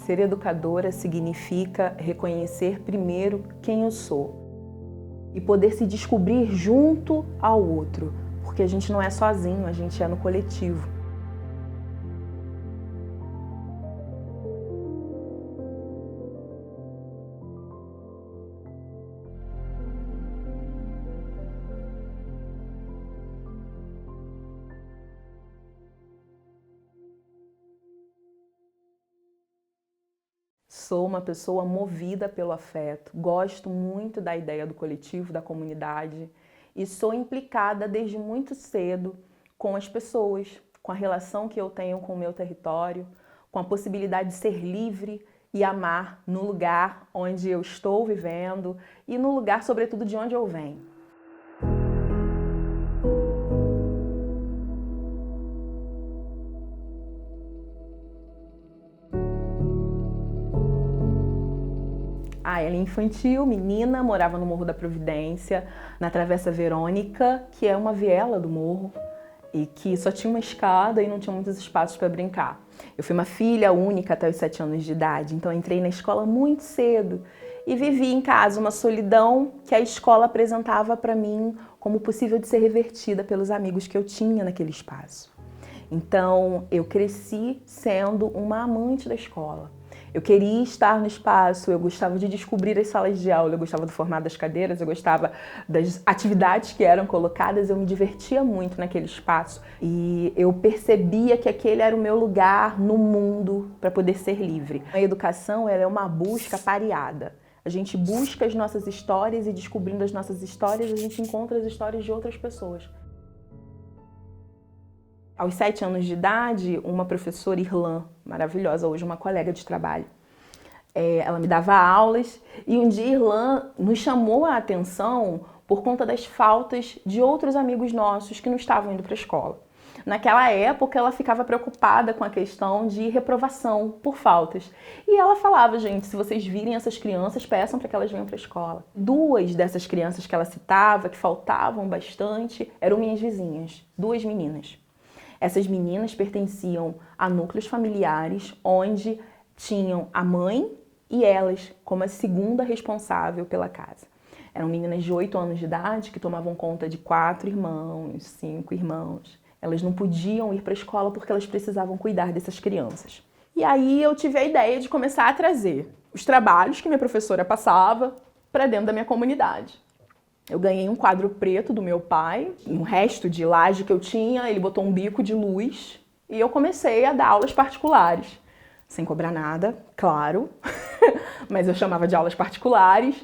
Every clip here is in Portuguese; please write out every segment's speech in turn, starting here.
Ser educadora significa reconhecer primeiro quem eu sou e poder se descobrir junto ao outro, porque a gente não é sozinho, a gente é no coletivo. Sou uma pessoa movida pelo afeto, gosto muito da ideia do coletivo, da comunidade e sou implicada desde muito cedo com as pessoas, com a relação que eu tenho com o meu território, com a possibilidade de ser livre e amar no lugar onde eu estou vivendo e no lugar, sobretudo, de onde eu venho. Ela é infantil, menina, morava no Morro da Providência, na Travessa Verônica, que é uma viela do morro, e que só tinha uma escada e não tinha muitos espaços para brincar. Eu fui uma filha única até os 7 anos de idade, então entrei na escola muito cedo e vivi em casa uma solidão que a escola apresentava para mim como possível de ser revertida pelos amigos que eu tinha naquele espaço. Então, eu cresci sendo uma amante da escola. Eu queria estar no espaço, eu gostava de descobrir as salas de aula, eu gostava do formato das cadeiras, eu gostava das atividades que eram colocadas, eu me divertia muito naquele espaço e eu percebia que aquele era o meu lugar no mundo para poder ser livre. A educação, ela é uma busca pareada. A gente busca as nossas histórias e descobrindo as nossas histórias, a gente encontra as histórias de outras pessoas. Aos 7 anos de idade, uma professora Irlã, maravilhosa, hoje uma colega de trabalho, ela me dava aulas e um dia Irlã nos chamou a atenção por conta das faltas de outros amigos nossos que não estavam indo para a escola. Naquela época, ela ficava preocupada com a questão de reprovação por faltas. E ela falava, gente, se vocês virem essas crianças, peçam para que elas venham para a escola. 2 dessas crianças que ela citava, que faltavam bastante, eram minhas vizinhas, 2 meninas. Essas meninas pertenciam a núcleos familiares onde tinham a mãe e elas como a segunda responsável pela casa. Eram meninas de 8 anos de idade que tomavam conta de 4 irmãos, 5 irmãos. Elas não podiam ir para a escola porque elas precisavam cuidar dessas crianças. E aí eu tive a ideia de começar a trazer os trabalhos que minha professora passava para dentro da minha comunidade. Eu ganhei um quadro preto do meu pai, um resto de laje que eu tinha, ele botou um bico de luz e eu comecei a dar aulas particulares. Sem cobrar nada, claro, mas eu chamava de aulas particulares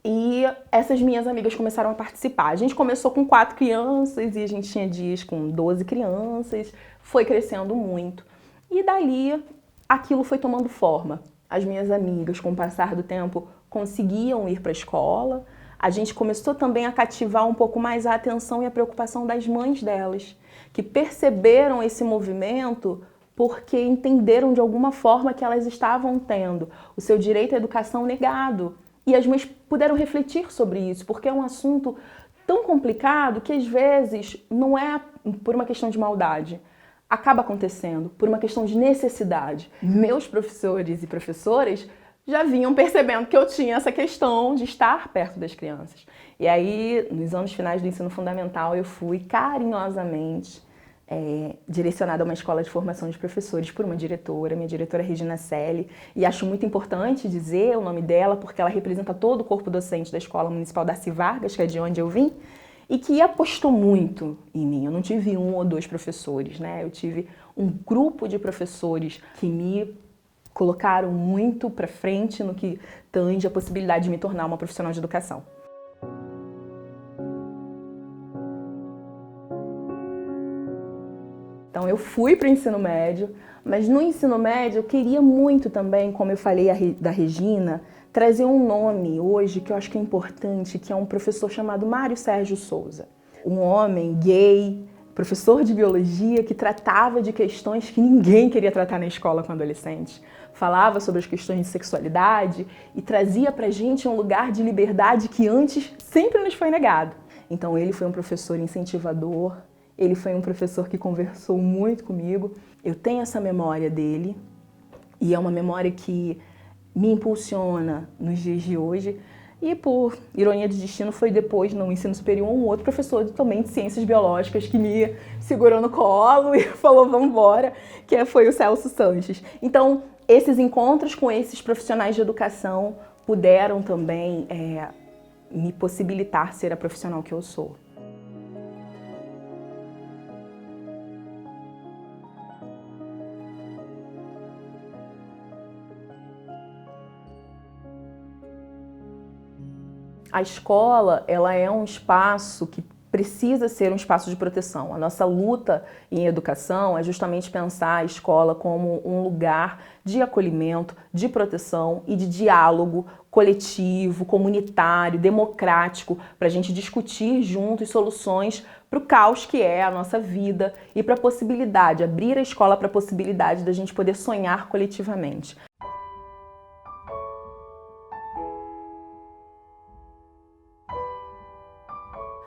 e essas minhas amigas começaram a participar. A gente começou com 4 crianças e a gente tinha dias com 12 crianças, foi crescendo muito. E dali aquilo foi tomando forma. As minhas amigas, com o passar do tempo, conseguiam ir para a escola. A gente começou também a cativar um pouco mais a atenção e a preocupação das mães delas, que perceberam esse movimento porque entenderam de alguma forma que elas estavam tendo o seu direito à educação negado. E as mães puderam refletir sobre isso, porque é um assunto tão complicado que às vezes não é por uma questão de maldade. Acaba acontecendo por uma questão de necessidade. Meus professores e professoras já vinham percebendo que eu tinha essa questão de estar perto das crianças. E aí, nos anos finais do ensino fundamental, eu fui carinhosamente direcionada a uma escola de formação de professores por uma diretora, minha diretora Regina Selle, e acho muito importante dizer o nome dela, porque ela representa todo o corpo docente da Escola Municipal Darcy Vargas, que é de onde eu vim, e que apostou muito em mim. Eu não tive 1 ou 2 professores, né? Eu tive um grupo de professores que me colocaram muito para frente no que tange a possibilidade de me tornar uma profissional de educação. Então eu fui para o ensino médio, mas no ensino médio eu queria muito também, como eu falei da Regina, trazer um nome hoje que eu acho que é importante, que é um professor chamado Mário Sérgio Souza. Um homem gay, professor de biologia que tratava de questões que ninguém queria tratar na escola com adolescente. Falava sobre as questões de sexualidade e trazia pra gente um lugar de liberdade que antes sempre nos foi negado. Então ele foi um professor incentivador, ele foi um professor que conversou muito comigo. Eu tenho essa memória dele E é uma memória que me impulsiona nos dias de hoje. E por ironia do destino, foi depois, no ensino superior, um outro professor também de ciências biológicas que me segurou no colo e falou, vamos embora, foi o Celso Sanches. Então, esses encontros com esses profissionais de educação puderam também me possibilitar ser a profissional que eu sou. A escola, ela é um espaço que precisa ser um espaço de proteção. A nossa luta em educação é justamente pensar a escola como um lugar de acolhimento, de proteção e de diálogo coletivo, comunitário, democrático, para a gente discutir juntos soluções para o caos que é a nossa vida e para a possibilidade, abrir a escola para a possibilidade da gente poder sonhar coletivamente.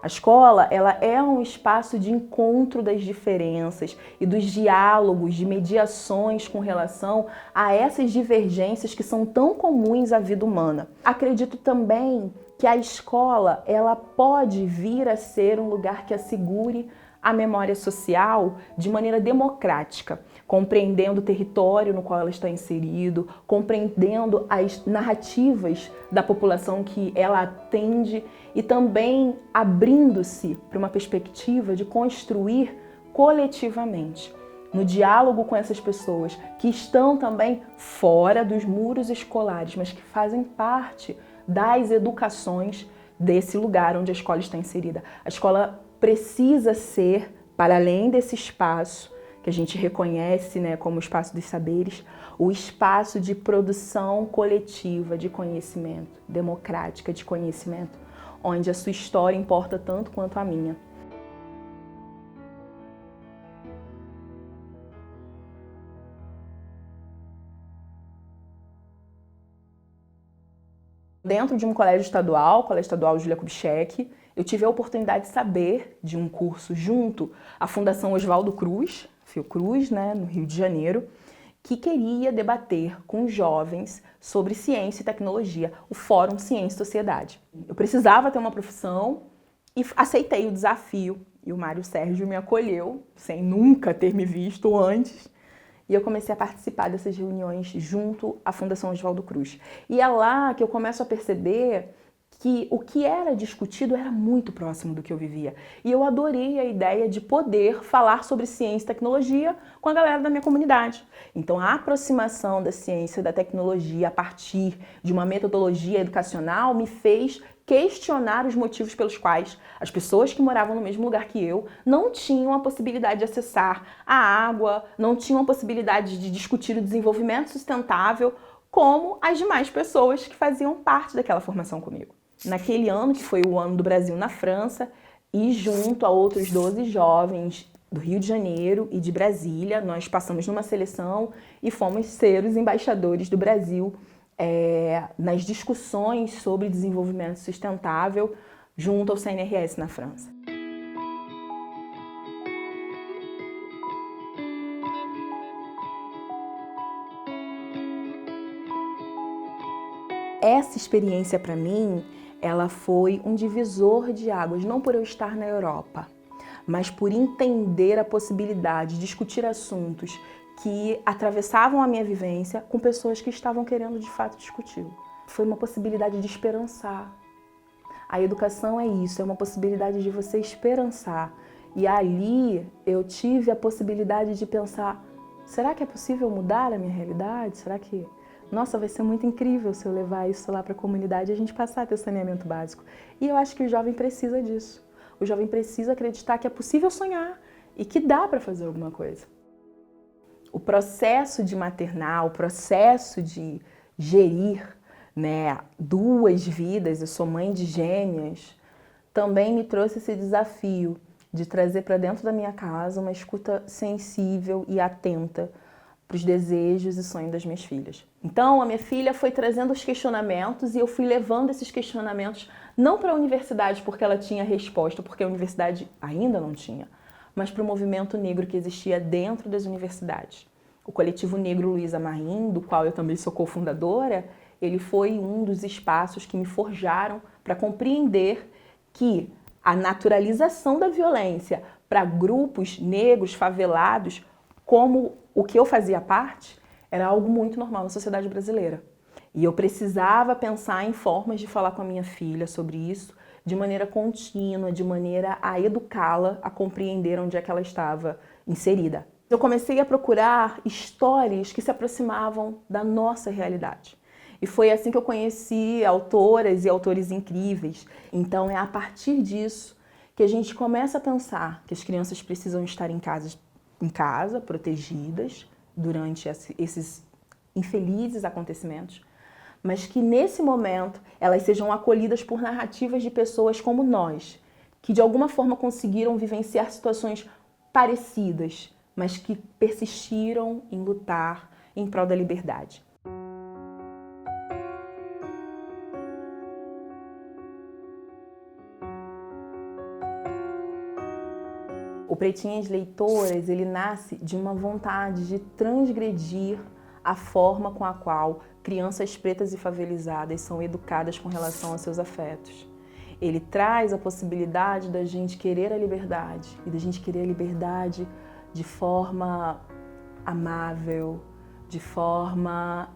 A escola, ela é um espaço de encontro das diferenças e dos diálogos, de mediações com relação a essas divergências que são tão comuns à vida humana. Acredito também que a escola, ela pode vir a ser um lugar que assegure a memória social de maneira democrática, compreendendo o território no qual ela está inserido, compreendendo as narrativas da população que ela atende e também abrindo-se para uma perspectiva de construir coletivamente, no diálogo com essas pessoas que estão também fora dos muros escolares, mas que fazem parte das educações desse lugar onde a escola está inserida. A escola precisa ser, para além desse espaço que a gente reconhece, né, como espaço dos saberes, o espaço de produção coletiva de conhecimento, democrática de conhecimento, onde a sua história importa tanto quanto a minha. Dentro de um colégio estadual, Colégio Estadual Júlia Kubitschek, eu tive a oportunidade de saber de um curso junto à Fundação Oswaldo Cruz, Fiocruz, né, no Rio de Janeiro, que queria debater com jovens sobre ciência e tecnologia, o Fórum Ciência e Sociedade. Eu precisava ter uma profissão e aceitei o desafio. E o Mário Sérgio me acolheu, sem nunca ter me visto antes. E eu comecei a participar dessas reuniões junto à Fundação Oswaldo Cruz. E é lá que eu começo a perceber que o que era discutido era muito próximo do que eu vivia. E eu adorei a ideia de poder falar sobre ciência e tecnologia com a galera da minha comunidade. Então, a aproximação da ciência e da tecnologia a partir de uma metodologia educacional me fez questionar os motivos pelos quais as pessoas que moravam no mesmo lugar que eu não tinham a possibilidade de acessar a água, não tinham a possibilidade de discutir o desenvolvimento sustentável como as demais pessoas que faziam parte daquela formação comigo. Naquele ano, que foi o ano do Brasil na França, e junto a outros 12 jovens do Rio de Janeiro e de Brasília, nós passamos numa seleção e fomos ser os embaixadores do Brasil nas discussões sobre desenvolvimento sustentável junto ao CNRS na França. Essa experiência para mim, ela foi um divisor de águas, não por eu estar na Europa, mas por entender a possibilidade de discutir assuntos que atravessavam a minha vivência com pessoas que estavam querendo de fato discutir. Foi uma possibilidade de esperançar. A educação é isso, é uma possibilidade de você esperançar. E ali eu tive a possibilidade de pensar, será que é possível mudar a minha realidade? Será que, nossa, vai ser muito incrível se eu levar isso lá para a comunidade e a gente passar a ter saneamento básico. E eu acho que o jovem precisa disso. O jovem precisa acreditar que é possível sonhar e que dá para fazer alguma coisa. O processo de maternar, o processo de gerir, né, duas vidas, eu sou mãe de gêmeas, também me trouxe esse desafio de trazer para dentro da minha casa uma escuta sensível e atenta para os desejos e sonhos das minhas filhas. Então, a minha filha foi trazendo os questionamentos e eu fui levando esses questionamentos não para a universidade porque ela tinha resposta, porque a universidade ainda não tinha, mas para o movimento negro que existia dentro das universidades. O Coletivo Negro Luísa Marim, do qual eu também sou cofundadora, ele foi um dos espaços que me forjaram para compreender que a naturalização da violência para grupos negros favelados, como o que eu fazia parte, era algo muito normal na sociedade brasileira. E eu precisava pensar em formas de falar com a minha filha sobre isso, de maneira contínua, de maneira a educá-la a compreender onde é que ela estava inserida. Eu comecei a procurar histórias que se aproximavam da nossa realidade. E foi assim que eu conheci autoras e autores incríveis. Então é a partir disso que a gente começa a pensar que as crianças precisam estar em casa, protegidas, durante esses infelizes acontecimentos, mas que nesse momento elas sejam acolhidas por narrativas de pessoas como nós, que de alguma forma conseguiram vivenciar situações parecidas, mas que persistiram em lutar em prol da liberdade. O Pretinhas Leitoras, ele nasce de uma vontade de transgredir a forma com a qual crianças pretas e favelizadas são educadas com relação aos seus afetos. Ele traz a possibilidade da gente querer a liberdade, e da gente querer a liberdade de forma amável, de forma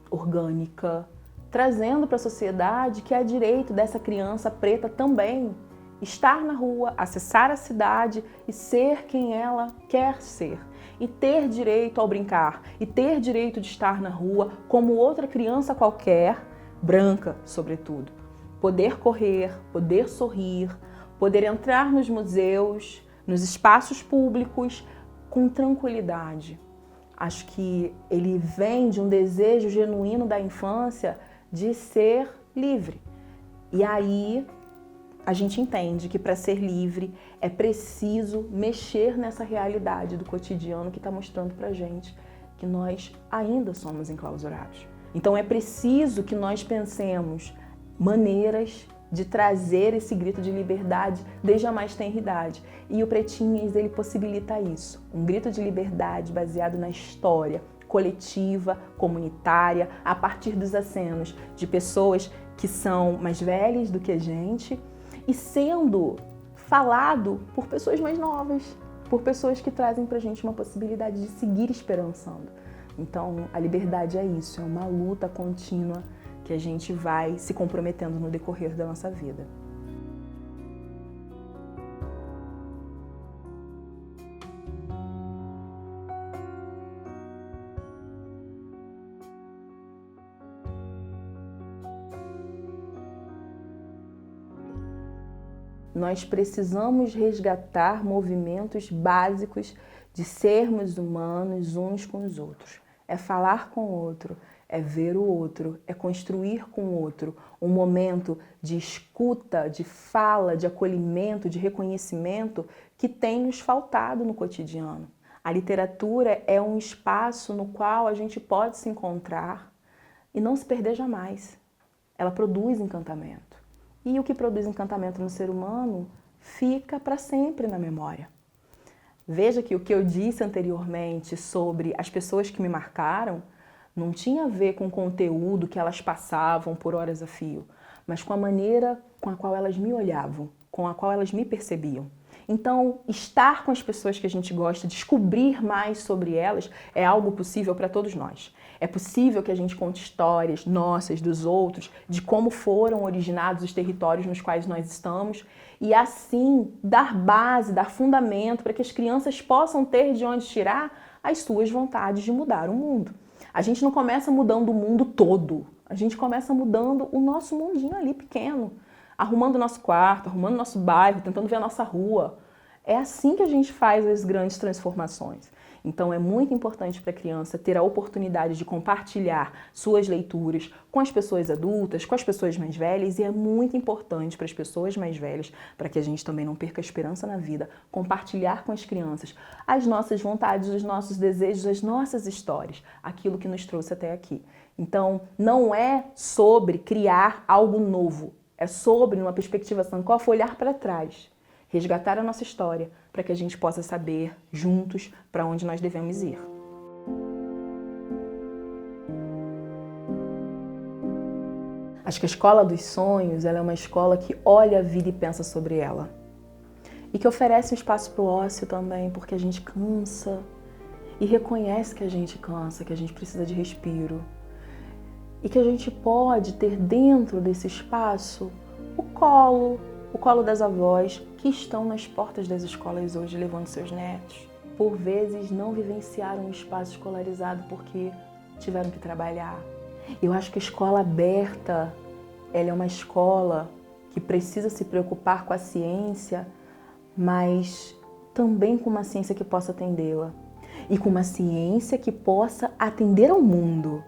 orgânica, trazendo para a sociedade que é direito dessa criança preta também estar na rua, acessar a cidade e ser quem ela quer ser. E ter direito ao brincar, e ter direito de estar na rua como outra criança qualquer, branca sobretudo. Poder correr, poder sorrir, poder entrar nos museus, nos espaços públicos com tranquilidade. Acho que ele vem de um desejo genuíno da infância de ser livre. E aí a gente entende que para ser livre é preciso mexer nessa realidade do cotidiano que está mostrando para a gente que nós ainda somos enclausurados. Então é preciso que nós pensemos maneiras de trazer esse grito de liberdade desde a mais tenra idade. E o Pretinhas, ele possibilita isso. Um grito de liberdade baseado na história coletiva, comunitária, a partir dos acenos de pessoas que são mais velhas do que a gente, e sendo falado por pessoas mais novas, por pessoas que trazem pra gente uma possibilidade de seguir esperançando. Então, a liberdade é isso, é uma luta contínua que a gente vai se comprometendo no decorrer da nossa vida. Nós precisamos resgatar movimentos básicos de sermos humanos uns com os outros. É falar com o outro, é ver o outro, é construir com o outro um momento de escuta, de fala, de acolhimento, de reconhecimento que tem nos faltado no cotidiano. A literatura é um espaço no qual a gente pode se encontrar e não se perder jamais. Ela produz encantamento. E o que produz encantamento no ser humano fica para sempre na memória. Veja que o que eu disse anteriormente sobre as pessoas que me marcaram não tinha a ver com o conteúdo que elas passavam por horas a fio, mas com a maneira com a qual elas me olhavam, com a qual elas me percebiam. Então, estar com as pessoas que a gente gosta, descobrir mais sobre elas, é algo possível para todos nós. É possível que a gente conte histórias nossas, dos outros, de como foram originados os territórios nos quais nós estamos e assim dar base, dar fundamento para que as crianças possam ter de onde tirar as suas vontades de mudar o mundo. A gente não começa mudando o mundo todo, a gente começa mudando o nosso mundinho ali pequeno, arrumando o nosso quarto, arrumando o nosso bairro, tentando ver a nossa rua. É assim que a gente faz as grandes transformações. Então é muito importante para a criança ter a oportunidade de compartilhar suas leituras com as pessoas adultas, com as pessoas mais velhas, e é muito importante para as pessoas mais velhas, para que a gente também não perca a esperança na vida, compartilhar com as crianças as nossas vontades, os nossos desejos, as nossas histórias, aquilo que nos trouxe até aqui. Então não é sobre criar algo novo, é sobre, numa perspectiva Sankofa, olhar para trás, resgatar a nossa história, para que a gente possa saber juntos para onde nós devemos ir. Acho que a escola dos sonhos, ela é uma escola que olha a vida e pensa sobre ela. E que oferece um espaço para o ócio também, porque a gente cansa e reconhece que a gente cansa, que a gente precisa de respiro. E que a gente pode ter dentro desse espaço o colo das avós que estão nas portas das escolas hoje levando seus netos. Por vezes não vivenciaram um espaço escolarizado porque tiveram que trabalhar. Eu acho que a escola aberta, ela é uma escola que precisa se preocupar com a ciência, mas também com uma ciência que possa atendê-la. E com uma ciência que possa atender ao mundo.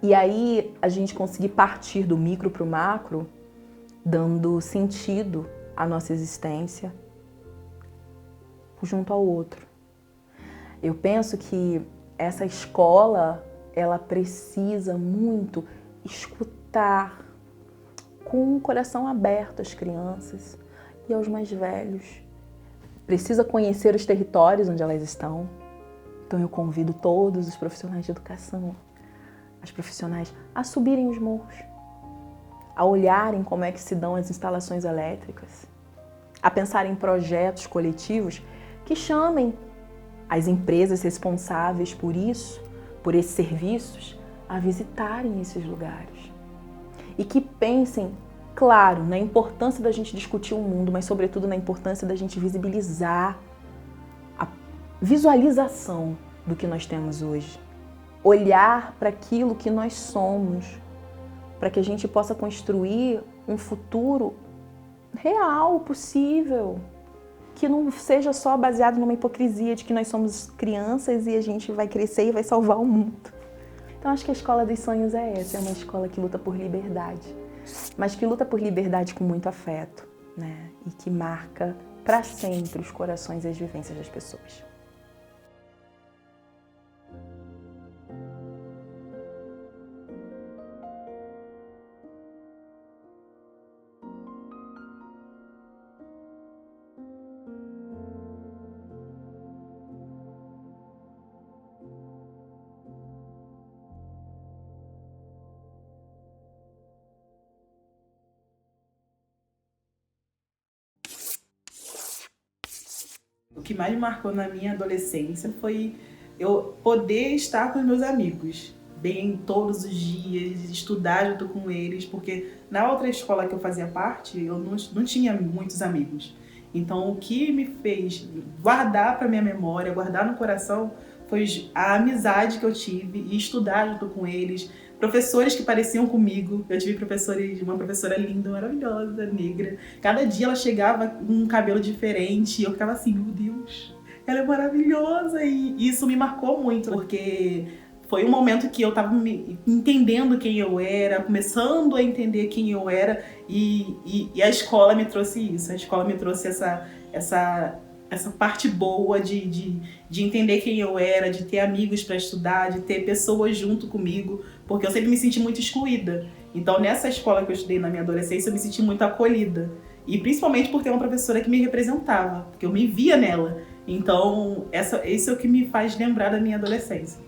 E aí a gente conseguir partir do micro para o macro, dando sentido à nossa existência junto ao outro. Eu penso que essa escola, ela precisa muito escutar com o coração aberto às crianças e aos mais velhos. Precisa conhecer os territórios onde elas estão. Então eu convido todos os profissionais de educação, as profissionais, a subirem os morros, a olharem como é que se dão as instalações elétricas, a pensar em projetos coletivos que chamem as empresas responsáveis por isso, por esses serviços, a visitarem esses lugares. E que pensem, claro, na importância da gente discutir o mundo, mas sobretudo na importância da gente visibilizar a visualização do que nós temos hoje. Olhar para aquilo que nós somos, para que a gente possa construir um futuro real, possível, que não seja só baseado numa hipocrisia de que nós somos crianças e a gente vai crescer e vai salvar o mundo. Então acho que a escola dos sonhos é essa, é uma escola que luta por liberdade, mas que luta por liberdade com muito afeto, né? E que marca para sempre os corações e as vivências das pessoas. O que mais me marcou na minha adolescência foi eu poder estar com os meus amigos, bem todos os dias, estudar junto com eles, porque na outra escola que eu fazia parte, eu não tinha muitos amigos. Então, o que me fez guardar para minha memória, guardar no coração, foi a amizade que eu tive e estudar junto com eles. Professores que pareciam comigo. Eu tive uma professora linda, maravilhosa, negra. Cada dia ela chegava com um cabelo diferente e eu ficava assim, meu Deus, ela é maravilhosa. E isso me marcou muito, porque foi um momento que eu estava entendendo quem eu era, começando a entender quem eu era, e a escola me trouxe isso. A escola me trouxe essa parte boa de entender quem eu era, de ter amigos para estudar, de ter pessoas junto comigo, porque eu sempre me senti muito excluída. Então, nessa escola que eu estudei na minha adolescência, eu me senti muito acolhida. E principalmente por ter uma professora que me representava, porque eu me via nela. Então, isso é o que me faz lembrar da minha adolescência.